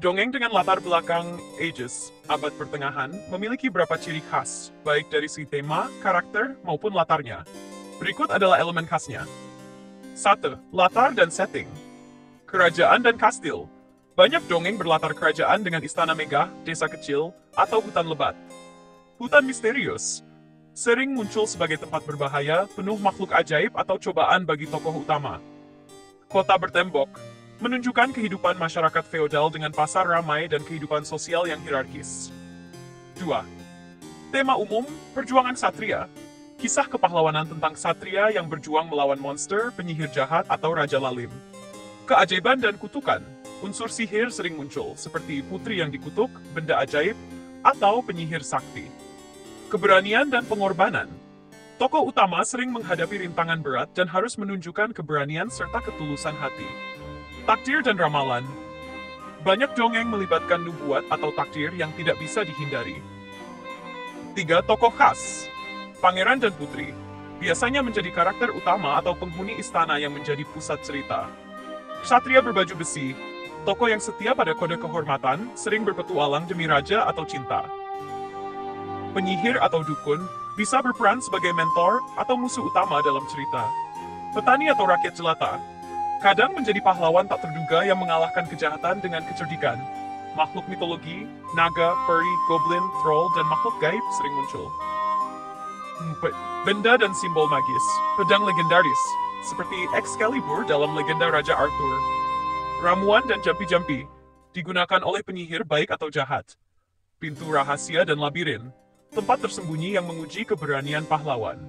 Dongeng dengan latar belakang Ages, abad pertengahan, memiliki beberapa ciri khas, baik dari segi tema, karakter, maupun latarnya. Berikut adalah elemen khasnya. 1. Latar dan setting. Kerajaan dan kastil. Banyak dongeng berlatar kerajaan dengan istana megah, desa kecil, atau hutan lebat. Hutan misterius. Sering muncul sebagai tempat berbahaya, penuh makhluk ajaib atau cobaan bagi tokoh utama. Kota bertembok. Menunjukkan kehidupan masyarakat feodal dengan pasar ramai dan kehidupan sosial yang hierarkis. 2. Tema umum, perjuangan satria. Kisah kepahlawanan tentang satria yang berjuang melawan monster, penyihir jahat, atau raja lalim. Keajaiban dan kutukan. Unsur sihir sering muncul, seperti putri yang dikutuk, benda ajaib, atau penyihir sakti. Keberanian dan pengorbanan. Tokoh utama sering menghadapi rintangan berat dan harus menunjukkan keberanian serta ketulusan hati. Takdir dan ramalan. Banyak dongeng melibatkan nubuat atau takdir yang tidak bisa dihindari. 3. Tokoh khas. Pangeran dan putri. Biasanya menjadi karakter utama atau penghuni istana yang menjadi pusat cerita. Ksatria berbaju besi. Tokoh yang setia pada kode kehormatan, sering berpetualang demi raja atau cinta. Penyihir atau dukun bisa berperan sebagai mentor atau musuh utama dalam cerita. Petani atau rakyat jelata. Kadang menjadi pahlawan tak terduga yang mengalahkan kejahatan dengan kecerdikan. Makhluk mitologi, naga, peri, goblin, troll, dan makhluk gaib sering muncul. 4. Benda dan simbol magis. Pedang legendaris, seperti Excalibur dalam legenda Raja Arthur. Ramuan dan jampi-jampi, digunakan oleh penyihir baik atau jahat. Pintu rahasia dan labirin, tempat tersembunyi yang menguji keberanian pahlawan.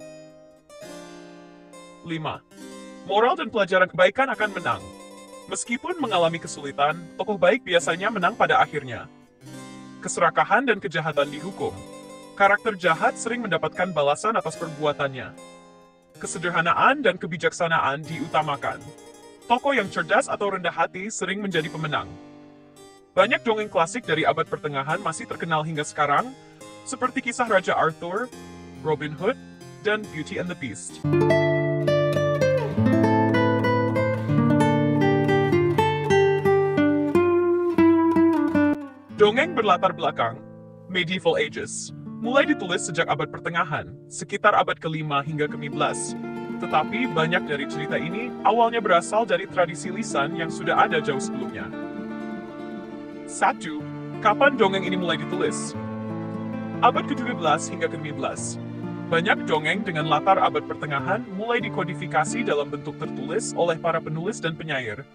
5. Moral dan pelajaran kebaikan akan menang. Meskipun mengalami kesulitan, tokoh baik biasanya menang pada akhirnya. Keserakahan dan kejahatan dihukum. Karakter jahat sering mendapatkan balasan atas perbuatannya. Kesederhanaan dan kebijaksanaan diutamakan. Tokoh yang cerdas atau rendah hati sering menjadi pemenang. Banyak dongeng klasik dari abad pertengahan masih terkenal hingga sekarang, seperti kisah Raja Arthur, Robin Hood, dan Beauty and the Beast. Dongeng berlatar belakang Medieval Ages mulai ditulis sejak abad pertengahan, sekitar abad ke-5 hingga ke-15. Tetapi banyak dari cerita ini awalnya berasal dari tradisi lisan yang sudah ada jauh sebelumnya. 1. Kapan dongeng ini mulai ditulis? Abad ke-17 hingga ke-15. Banyak dongeng dengan latar abad pertengahan mulai dikodifikasi dalam bentuk tertulis oleh para penulis dan penyair.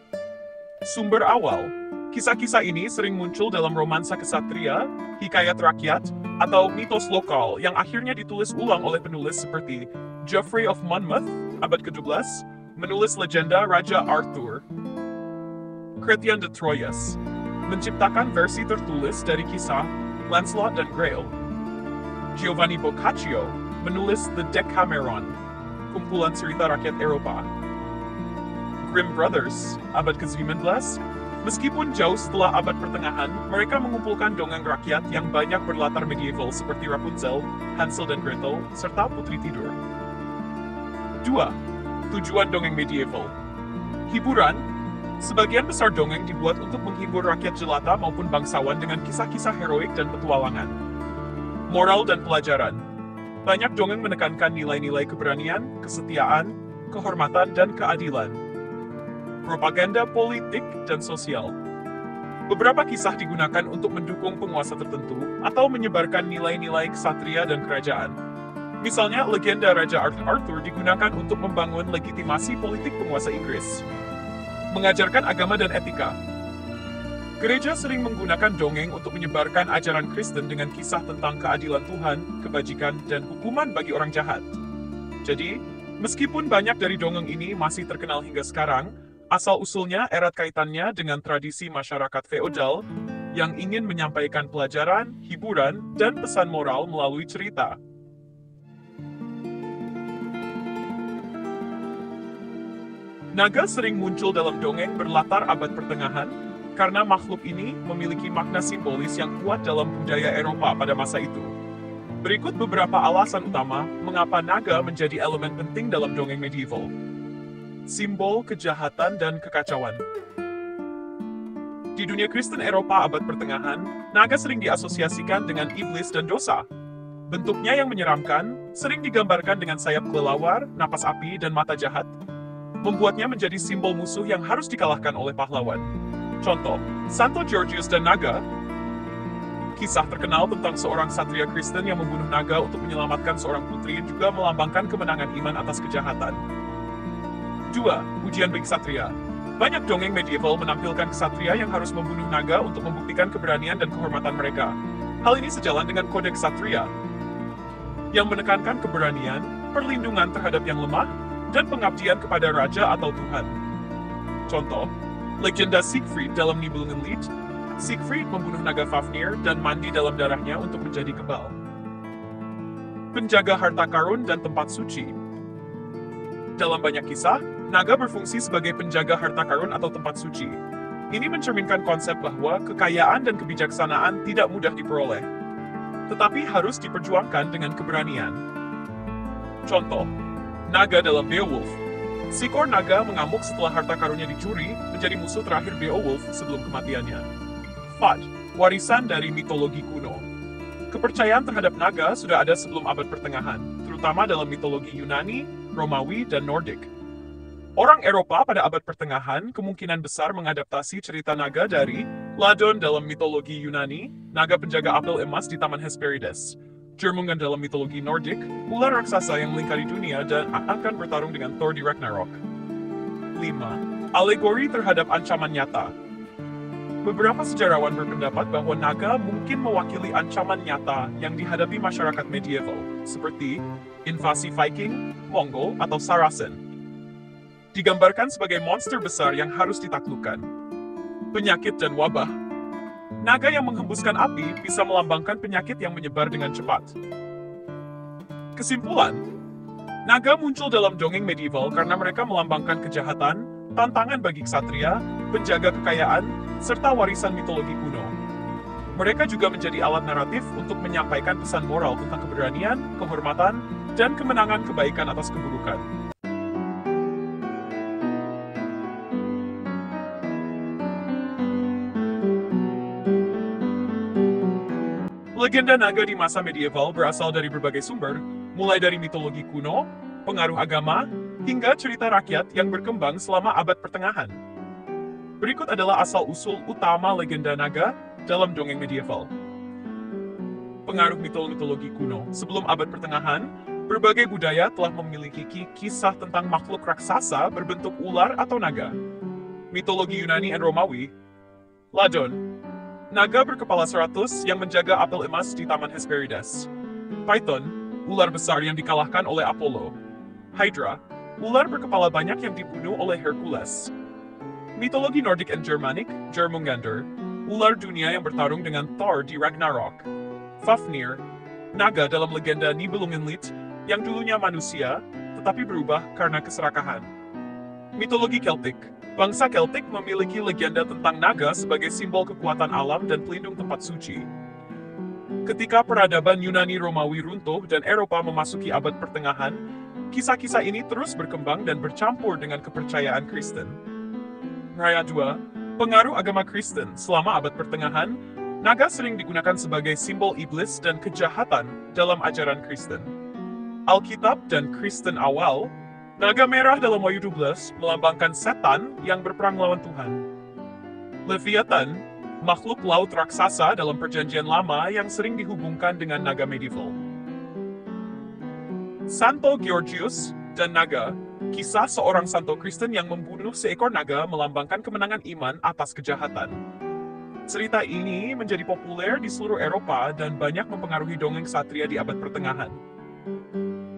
Sumber awal. Kisah-kisah ini sering muncul dalam romansa kesatria, hikayat rakyat, atau mitos lokal yang akhirnya ditulis ulang oleh penulis seperti Geoffrey of Monmouth, abad ke-12, menulis legenda Raja Arthur. Chrétien de Troyes, menciptakan versi tertulis dari kisah Lancelot dan Grail. Giovanni Boccaccio, menulis The Decameron, kumpulan cerita rakyat Eropa. Grimm Brothers, abad ke-19, meskipun jauh setelah abad pertengahan, mereka mengumpulkan dongeng rakyat yang banyak berlatar medieval seperti Rapunzel, Hansel dan Gretel, serta Putri Tidur. 2. Tujuan dongeng medieval. Hiburan. Sebagian besar dongeng dibuat untuk menghibur rakyat jelata maupun bangsawan dengan kisah-kisah heroik dan petualangan. Moral dan pelajaran. Banyak dongeng menekankan nilai-nilai keberanian, kesetiaan, kehormatan, dan keadilan. Propaganda politik dan sosial. Beberapa kisah digunakan untuk mendukung penguasa tertentu atau menyebarkan nilai-nilai ksatria dan kerajaan. Misalnya, legenda Raja Arthur digunakan untuk membangun legitimasi politik penguasa Inggris. Mengajarkan agama dan etika. Gereja sering menggunakan dongeng untuk menyebarkan ajaran Kristen dengan kisah tentang keadilan Tuhan, kebajikan, dan hukuman bagi orang jahat. Jadi, meskipun banyak dari dongeng ini masih terkenal hingga sekarang, asal-usulnya erat kaitannya dengan tradisi masyarakat feodal yang ingin menyampaikan pelajaran, hiburan, dan pesan moral melalui cerita. Naga sering muncul dalam dongeng berlatar abad pertengahan karena makhluk ini memiliki makna simbolis yang kuat dalam budaya Eropa pada masa itu. Berikut beberapa alasan utama mengapa naga menjadi elemen penting dalam dongeng medieval. Simbol kejahatan dan kekacauan. Di dunia Kristen Eropa abad pertengahan, naga sering diasosiasikan dengan iblis dan dosa. Bentuknya yang menyeramkan, sering digambarkan dengan sayap kelelawar, napas api, dan mata jahat, membuatnya menjadi simbol musuh yang harus dikalahkan oleh pahlawan. Contoh, Santo Georgius dan Naga, kisah terkenal tentang seorang satria Kristen yang membunuh naga untuk menyelamatkan seorang putri juga melambangkan kemenangan iman atas kejahatan. 2. Ujian bagi ksatria. Banyak dongeng medieval menampilkan ksatria yang harus membunuh naga untuk membuktikan keberanian dan kehormatan mereka. Hal ini sejalan dengan kode ksatria, yang menekankan keberanian, perlindungan terhadap yang lemah, dan pengabdian kepada raja atau Tuhan. Contoh, legenda Siegfried dalam Nibelungenlied. Siegfried membunuh naga Fafnir dan mandi dalam darahnya untuk menjadi kebal. Penjaga harta karun dan tempat suci. Dalam banyak kisah, naga berfungsi sebagai penjaga harta karun atau tempat suci. Ini mencerminkan konsep bahwa kekayaan dan kebijaksanaan tidak mudah diperoleh, tetapi harus diperjuangkan dengan keberanian. Contoh, naga dalam Beowulf. Seekor naga mengamuk setelah harta karunnya dicuri, menjadi musuh terakhir Beowulf sebelum kematiannya. 4. Warisan dari mitologi kuno. Kepercayaan terhadap naga sudah ada sebelum abad pertengahan, terutama dalam mitologi Yunani, Romawi, dan Nordik. Orang Eropa pada abad pertengahan kemungkinan besar mengadaptasi cerita naga dari Ladon dalam mitologi Yunani, naga penjaga apel emas di Taman Hesperides. Jörmungand dalam mitologi Nordik, ular raksasa yang melingkari dunia dan akan bertarung dengan Thor di Ragnarok. 5. Alegori terhadap ancaman nyata. Beberapa sejarawan berpendapat bahwa naga mungkin mewakili ancaman nyata yang dihadapi masyarakat medieval, seperti invasi Viking, Mongol, atau Saracen. Digambarkan sebagai monster besar yang harus ditaklukkan. Penyakit dan wabah. Naga yang menghembuskan api bisa melambangkan penyakit yang menyebar dengan cepat. Kesimpulan, naga muncul dalam dongeng medieval karena mereka melambangkan kejahatan, tantangan bagi ksatria, penjaga kekayaan, serta warisan mitologi kuno. Mereka juga menjadi alat naratif untuk menyampaikan pesan moral tentang keberanian, kehormatan, dan kemenangan kebaikan atas keburukan. Legenda naga di masa medieval berasal dari berbagai sumber, mulai dari mitologi kuno, pengaruh agama, hingga cerita rakyat yang berkembang selama abad pertengahan. Berikut adalah asal-usul utama legenda naga dalam dongeng medieval. Pengaruh mitologi kuno. Sebelum abad pertengahan, berbagai budaya telah memiliki kisah tentang makhluk raksasa berbentuk ular atau naga. Mitologi Yunani dan Romawi. Ladon, naga berkepala 100 yang menjaga apel emas di Taman Hesperides. Python, ular besar yang dikalahkan oleh Apollo. Hydra, ular berkepala banyak yang dibunuh oleh Hercules. Mitologi Nordik dan Germanic, Jörmungandr, ular dunia yang bertarung dengan Thor di Ragnarok. Fafnir, naga dalam legenda Nibelungenlied yang dulunya manusia, tetapi berubah karena keserakahan. Mitologi Celtic, bangsa Celtic memiliki legenda tentang naga sebagai simbol kekuatan alam dan pelindung tempat suci. Ketika peradaban Yunani Romawi runtuh dan Eropa memasuki abad pertengahan, kisah-kisah ini terus berkembang dan bercampur dengan kepercayaan Kristen. Raya 2. Pengaruh agama Kristen. Selama abad pertengahan, naga sering digunakan sebagai simbol iblis dan kejahatan dalam ajaran Kristen. Alkitab dan Kristen awal, naga merah dalam Wahyu 12 melambangkan setan yang berperang melawan Tuhan. Leviathan, makhluk laut raksasa dalam Perjanjian Lama yang sering dihubungkan dengan naga medieval. Santo Georgius dan naga. Kisah seorang santo Kristen yang membunuh seekor naga melambangkan kemenangan iman atas kejahatan. Cerita ini menjadi populer di seluruh Eropa dan banyak mempengaruhi dongeng ksatria di abad pertengahan.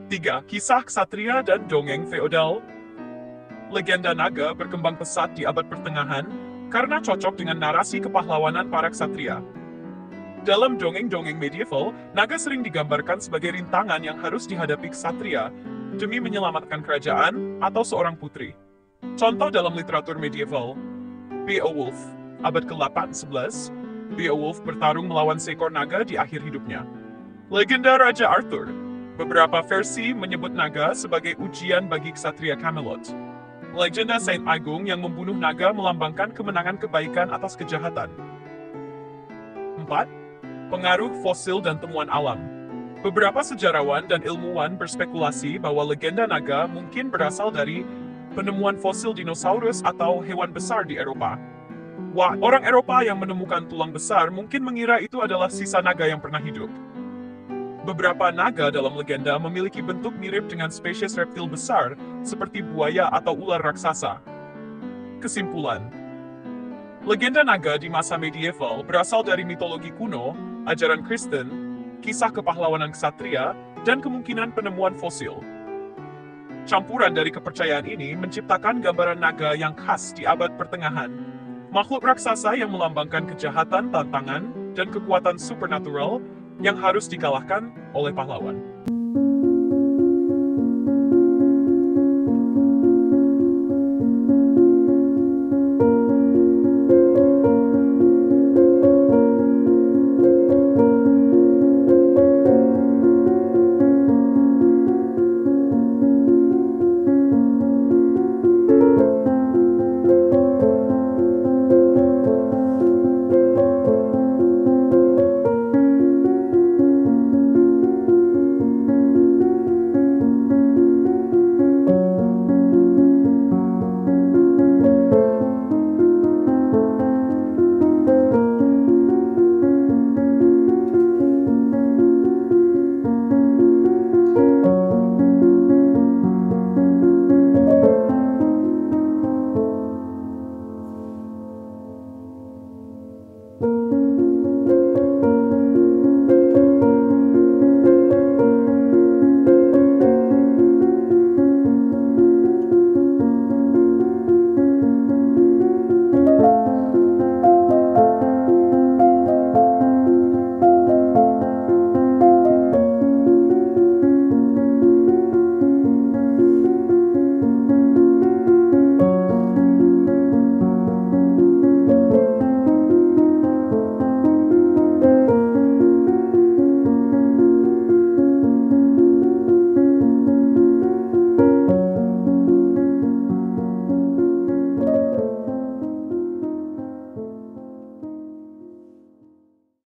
3. Kisah ksatria dan dongeng feodal. Legenda naga berkembang pesat di abad pertengahan karena cocok dengan narasi kepahlawanan para ksatria. Dalam dongeng-dongeng medieval, naga sering digambarkan sebagai rintangan yang harus dihadapi ksatria demi menyelamatkan kerajaan atau seorang putri. Contoh dalam literatur medieval, Beowulf, abad ke-8-11, Beowulf bertarung melawan seekor naga di akhir hidupnya. Legenda Raja Arthur, beberapa versi menyebut naga sebagai ujian bagi ksatria Camelot. Legenda Saint Agung yang membunuh naga melambangkan kemenangan kebaikan atas kejahatan. 4. Pengaruh fosil dan temuan alam. Beberapa sejarawan dan ilmuwan berspekulasi bahwa legenda naga mungkin berasal dari penemuan fosil dinosaurus atau hewan besar di Eropa. Orang Eropa yang menemukan tulang besar mungkin mengira itu adalah sisa naga yang pernah hidup. Beberapa naga dalam legenda memiliki bentuk mirip dengan spesies reptil besar, seperti buaya atau ular raksasa. Kesimpulan: legenda naga di masa medieval berasal dari mitologi kuno, ajaran Kristen, kisah kepahlawanan ksatria, dan kemungkinan penemuan fosil. Campuran dari kepercayaan ini menciptakan gambaran naga yang khas di abad pertengahan. Makhluk raksasa yang melambangkan kejahatan, tantangan, dan kekuatan supernatural yang harus dikalahkan oleh pahlawan.